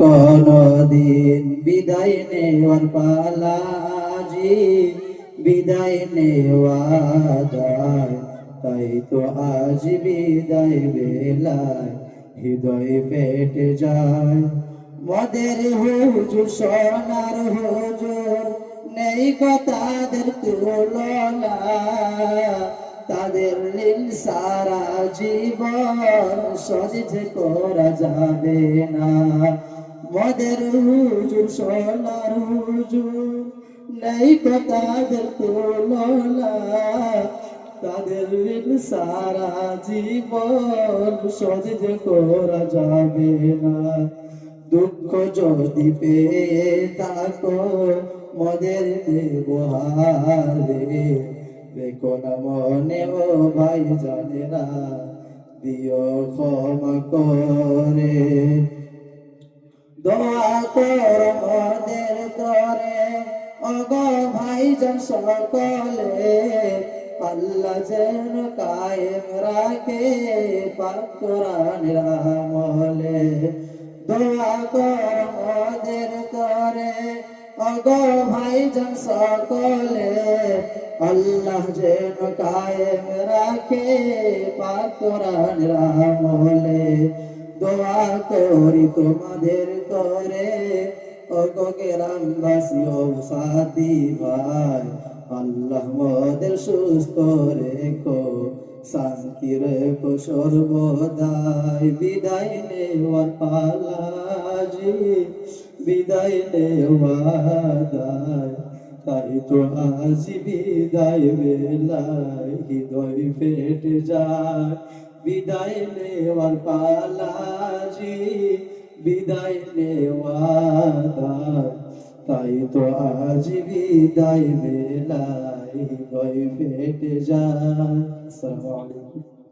কোনদিন বিদায় নেওয়ার পালা জি বিদায় নেওয়া যায়, তাই তো আজ বিদায় বেলায় হৃদয় ফেটে যায়। মদের হুজুর সোনার হুজুর নেই তাদের তুলনা, তাদের লীল সারা জীবন সহ্য করা যাবে না। মদের হুজুর সোনার হুজুর নেই তাদের তুলনা, তাদের ঋণ সারা জীবন সহ্য করা যাবে না। দুঃখ যদি পেয়ে থাকো মদের ব্যবহারে, দেখো না মনে ও ভাই জানেরা, দিও ক্ষমা করে। দোয়া কর মদের করে ওগো ভাইজান সকলে, আল্লাহ যেন কায়েম রাখে পাক কোরআনের আমলে। দোয়া কর মদের করে ওগো ভাইজান সকলে, আল্লাহ যেন কায়েম রাখে পাক কোরআনের আমলে। দোয়া করি তোমাদের করে ওগো গ্রামবাসী ও সাথী ভাই, আল্লাহ মোদের সুস্থ রেখো শান্তি রেখো সর্বদাই। বিদায় নেওয়ার পালা জি বিদায় নেওয়া দায়, তাই তো আজ বিদায় বেলায় হৃদয় ফেটে যায়। বিদায় নেওয়ার পালা জি বিদায় নেওয়া দায়, তাই তো আজ বিদায় বেলায় হৃদয় ফেটে যায়। আসসালামু আলাইকুম।